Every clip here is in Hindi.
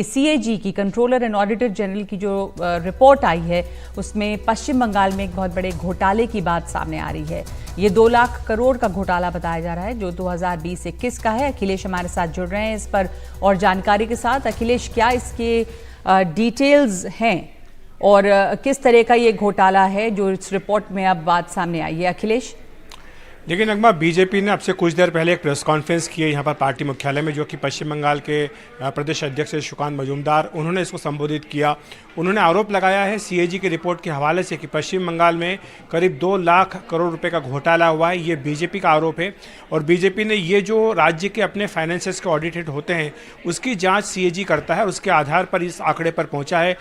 कि सीएजी की, कंट्रोलर एंड ऑडिटर जनरल की जो रिपोर्ट आई है उसमें पश्चिम बंगाल में एक बहुत बड़े घोटाले की बात सामने आ रही है। ये 2 लाख करोड़ का घोटाला बताया जा रहा है जो 2020-21 का है। अखिलेश हमारे साथ जुड़ रहे हैं इस पर और जानकारी के साथ। अखिलेश, क्या इसके डिटेल्स हैं और किस तरह का ये घोटाला है जो इस रिपोर्ट में अब बात सामने आई है? अखिलेश, देखिए नगमा, बीजेपी ने अब से कुछ देर पहले एक प्रेस कॉन्फ्रेंस की है यहाँ पर पार्टी मुख्यालय में, जो कि पश्चिम बंगाल के प्रदेश अध्यक्ष सुकांत मजूमदार, उन्होंने इसको संबोधित किया। उन्होंने आरोप लगाया है सीएजी की रिपोर्ट के हवाले से कि पश्चिम बंगाल में करीब 2 लाख करोड़ रुपए का घोटाला हुआ है। ये बीजेपी का आरोप है और बीजेपी ने ये जो राज्य के अपने फाइनेंसेस के ऑडिटेड होते हैं उसकी जाँच सीएजी करता है, उसके आधार पर इस आंकड़े पर पहुँचा है।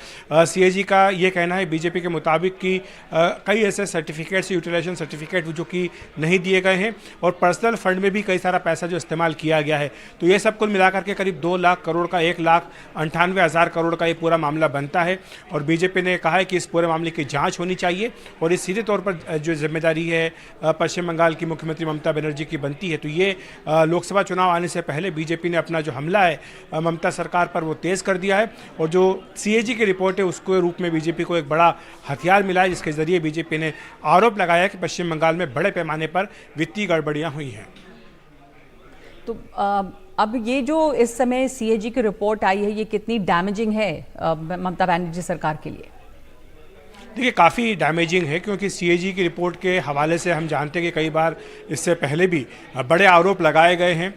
सीएजी का ये कहना है बीजेपी के मुताबिक कि कई ऐसे सर्टिफिकेट्स, यूटिलाइजेशन सर्टिफिकेट जो कि नहीं दिए गए हैं और पर्सनल फंड में भी कई सारा पैसा जो इस्तेमाल किया गया है। तो ये सब कुल मिलाकर के करीब 2 लाख करोड़ का 1,98,000 करोड़ का ये पूरा मामला बनता है और बीजेपी ने कहा है कि इस पूरे मामले की जांच होनी चाहिए और इस सीधे तौर पर जो जिम्मेदारी है पश्चिम बंगाल की मुख्यमंत्री ममता बनर्जी की बनती है। तो ये लोकसभा चुनाव आने से पहले बीजेपी ने अपना जो हमला है ममता सरकार पर वो तेज़ कर दिया है और जो सीएजी की रिपोर्ट है उसके रूप में बीजेपी को एक बड़ा हथियार मिला है, जिसके जरिए बीजेपी ने आरोप लगाया कि पश्चिम बंगाल में बड़े पैमाने पर वित्तीय गड़बड़ियां हुई हैं। तो अब ये जो इस समय सीएजी की रिपोर्ट आई है ये कितनी डैमेजिंग है ममता बनर्जी सरकार के लिए? देखिए, काफ़ी डैमेजिंग है क्योंकि सीएजी की रिपोर्ट के हवाले से हम जानते हैं कि कई बार इससे पहले भी बड़े आरोप लगाए गए हैं।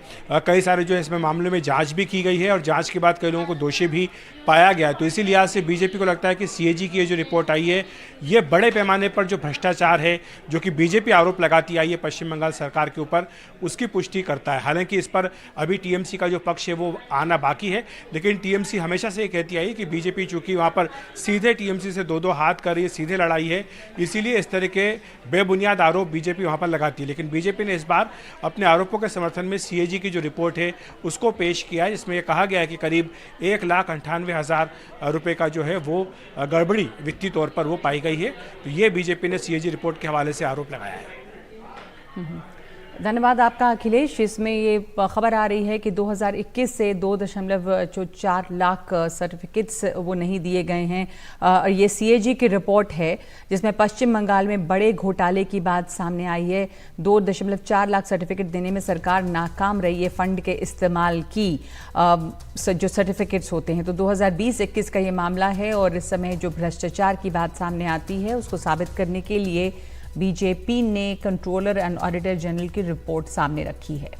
कई सारे जो इसमें मामले में जांच भी की गई है और जांच के बाद कई लोगों को दोषी भी पाया गया है। तो इसी लिहाज से बीजेपी को लगता है कि सीएजी की ये जो रिपोर्ट आई है ये बड़े पैमाने पर जो भ्रष्टाचार है, जो कि बीजेपी आरोप लगाती आई है पश्चिम बंगाल सरकार के ऊपर, उसकी पुष्टि करता है। हालांकि इस पर अभी टीएमसी का जो पक्ष है वो आना बाकी है, लेकिन टीएमसी हमेशा से ये कहती आई कि बीजेपी चूंकि वहाँ पर सीधे टीएमसी से 2-2 हाथ कर रही है, सीधे लड़ाई है, इसीलिए इस तरह के बेबुनियाद आरोप बीजेपी वहाँ पर लगाती है। लेकिन बीजेपी ने इस बार अपने आरोपों के समर्थन में सीएजी की जो रिपोर्ट है उसको पेश किया है, जिसमें यह कहा गया है कि करीब 1,98,000 रुपये का जो है वो गड़बड़ी वित्तीय तौर पर वो पाई गई है। तो ये बीजेपी ने सीएजी रिपोर्ट के हवाले से आरोप लगाया है। धन्यवाद आपका अखिलेश। इसमें ये खबर आ रही है कि 2021 से 2.4 लाख सर्टिफिकेट्स वो नहीं दिए गए हैं और ये सीएजी की रिपोर्ट है जिसमें पश्चिम बंगाल में बड़े घोटाले की बात सामने आई है। 2.4 लाख सर्टिफिकेट देने में सरकार नाकाम रही है फंड के इस्तेमाल की जो सर्टिफिकेट्स होते हैं। तो 2020-21 का ये मामला है और इस समय जो भ्रष्टाचार की बात सामने आती है उसको साबित करने के लिए बीजेपी ने कंट्रोलर एंड ऑडिटर जनरल की रिपोर्ट सामने रखी है।